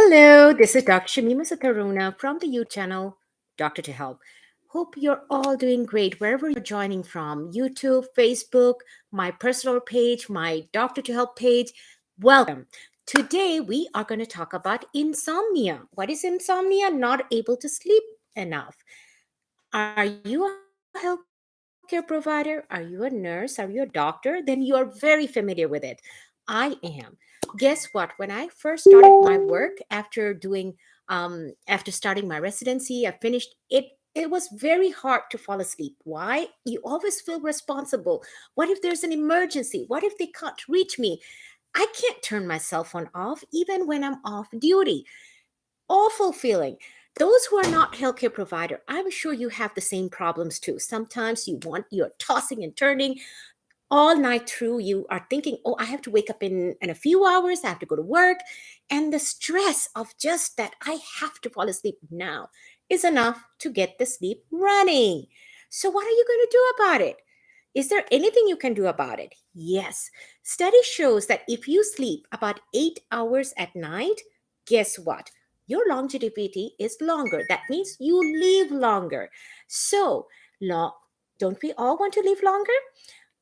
Hello, this is Dr. Shamima Sataruna from the YouTube channel Doctor to Help. Hope you're all doing great wherever you're joining from YouTube, Facebook, my personal page, my Doctor to Help page. Welcome. Today we are going to talk about insomnia. What is insomnia? Not able to sleep enough. Are you a healthcare provider? Are you a nurse? Are you a doctor? Then you are very familiar with it. I am. Guess what? When I first started my work after starting my residency, I finished it. It was very hard to fall asleep. Why? You always feel responsible. What if there's an emergency? What if they can't reach me? I can't turn my cell phone off even when I'm off duty. Awful feeling. Those who are not healthcare provider, I'm sure you have the same problems too. Sometimes you're tossing and turning all night through. You are thinking, oh, I have to wake up in a few hours, I have to go to work. And the stress of just that I have to fall asleep now is enough to get the sleep running. So what are you going to do about it? Is there anything you can do about it? Yes. Study shows that if you sleep about 8 hours at night, guess what? Your longevity is longer. That means you live longer. So, lo- don't we all want to live longer?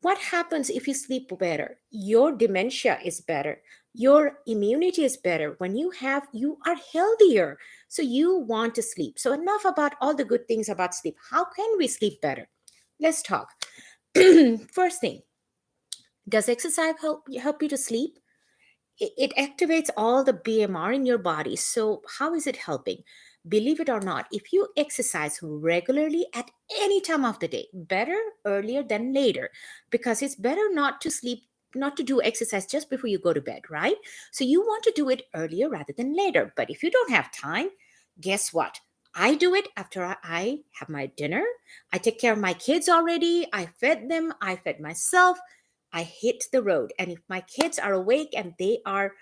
What happens if you sleep better? Your dementia is better. Your immunity is better. When you are healthier. So you want to sleep. So enough about all the good things about sleep. How can we sleep better? Let's talk. First thing, does exercise help you to sleep? It activates all the BMR in your body. So, how is it helping? Believe it or not, if you exercise regularly at any time of the day, better earlier than later, because it's better not to sleep, not to do exercise just before you go to bed, right? So, you want to do it earlier rather than later. But if you don't have time, guess what? I do it after I have my dinner. I take care of my kids already. I fed them, I fed myself. I hit the road. And if my kids are awake and they are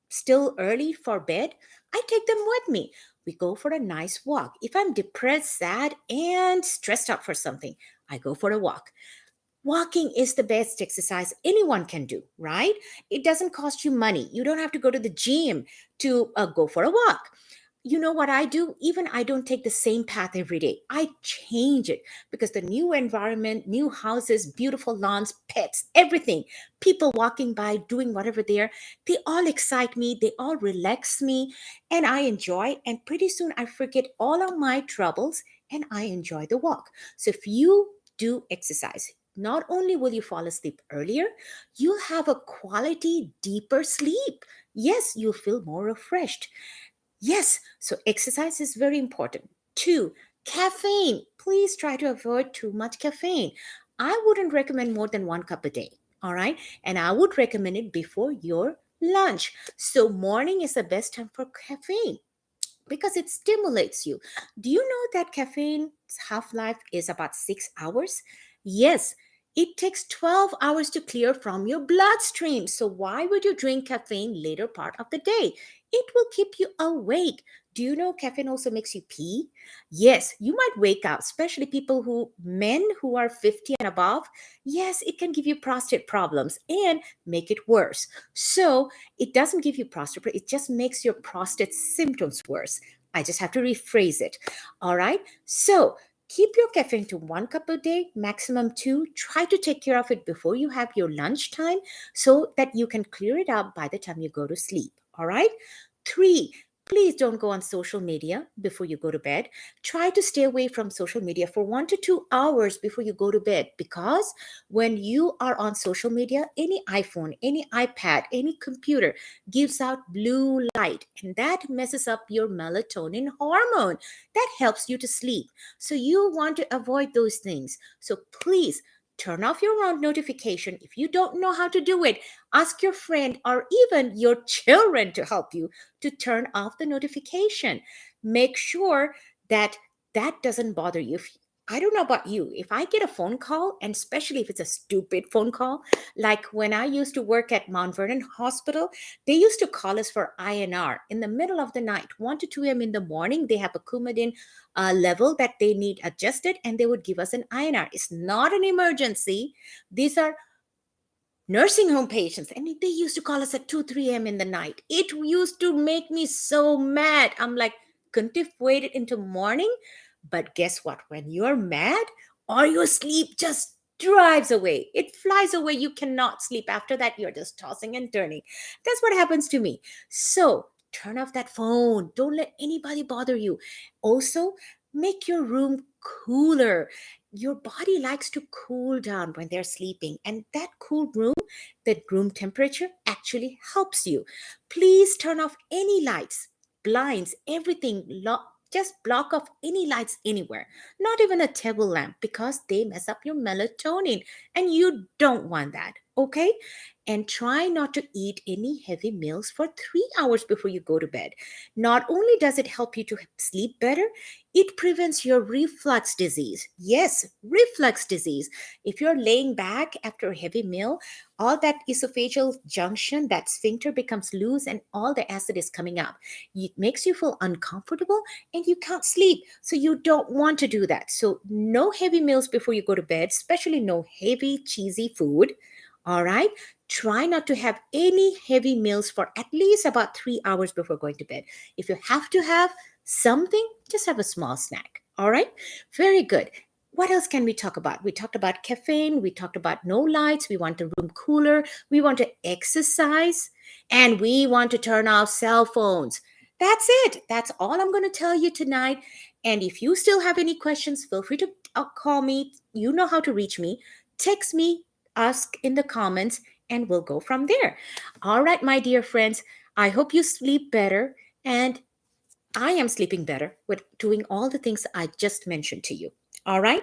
still early for bed, I take them with me. We go for a nice walk. If I'm depressed, sad, and stressed out for something, I go for a walk. Walking is the best exercise anyone can do, right? It doesn't cost you money. You don't have to go to the gym to go for a walk. You know what I do? Even I don't take the same path every day. I change it because the new environment, new houses, beautiful lawns, pets, everything, people walking by, doing whatever they all excite me, they all relax me, and I enjoy. And pretty soon I forget all of my troubles and I enjoy the walk. So if you do exercise, not only will you fall asleep earlier, you'll have a quality, deeper sleep. Yes, you'll feel more refreshed. Yes, so exercise is very important. Two, caffeine. Please try to avoid too much caffeine. I wouldn't recommend more than 1 cup a day. All right. And I would recommend it before your lunch. So morning is the best time for caffeine because it stimulates you. Do you know that caffeine's half life is about 6 hours? Yes, it takes 12 hours to clear from your bloodstream. So, why would you drink caffeine later part of the day? It will keep you awake. Do you know caffeine also makes you pee? Yes, you might wake up, especially men who are 50 and above. Yes, it can give you prostate problems and make it worse. So, it doesn't give you prostate, it just makes your prostate symptoms worse. I just have to rephrase it. All right. So keep your caffeine to 1 cup a day, maximum two. Try to take care of it before you have your lunchtime so that you can clear it out by the time you go to sleep. All right. Three, please don't go on social media before you go to bed. Try to stay away from social media for 1 to 2 hours before you go to bed because when you are on social media, any iPhone, any iPad, any computer gives out blue light, and that messes up your melatonin hormone. That helps you to sleep. So you want to avoid those things. So please turn off your own notification. If you don't know how to do it, ask your friend or even your children to help you to turn off the notification. Make sure that that doesn't bother you. I don't know about you. If I get a phone call, and especially if it's a stupid phone call, like when I used to work at Mount Vernon Hospital, they used to call us for INR in the middle of the night, 1 to 2 a.m. in the morning. They have a coumadin level that they need adjusted, and they would give us an INR. It's not an emergency. These are nursing home patients, and they used to call us at 2 3 a.m. in the night. It used to make me so mad. I'm like, couldn't have waited into morning? But guess what? When you're mad, all your sleep just drives away. It flies away. You cannot sleep. After that, you're just tossing and turning. That's what happens to me. So turn off that phone. Don't let anybody bother you. Also, make your room cooler. Your body likes to cool down when they're sleeping, and that cool room, that room temperature, actually helps you. Please turn off any lights, blinds, everything. Just block off any lights anywhere, not even a table lamp, because they mess up your melatonin, and you don't want that. Okay? And try not to eat any heavy meals for 3 hours before you go to bed. Not only does it help you to sleep better, it prevents your reflux disease. Yes, reflux disease. If you're laying back after a heavy meal, all that esophageal junction, that sphincter becomes loose and all the acid is coming up. It makes you feel uncomfortable and you can't sleep. So you don't want to do that. So no heavy meals before you go to bed, especially no heavy cheesy food. All right. Try not to have any heavy meals for at least about 3 hours before going to bed. If you have to have something, just have a small snack. All right. Very good. What else can we talk about? We talked about caffeine. We talked about no lights. We want the room cooler. We want to exercise. And we want to turn off cell phones. That's it. That's all I'm going to tell you tonight. And if you still have any questions, feel free to call me. You know how to reach me. Text me, ask in the comments, and we'll go from there. All right, my dear friends. I hope you sleep better. And I am sleeping better with doing all the things I just mentioned to you. All right.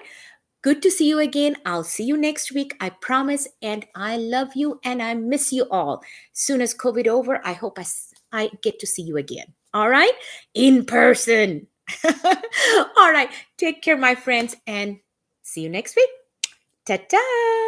Good to see you again. I'll see you next week. I promise. And I love you and I miss you all. Soon as COVID over, I hope I get to see you again. All right. In person. All right. Take care, my friends, and see you next week. Ta ta.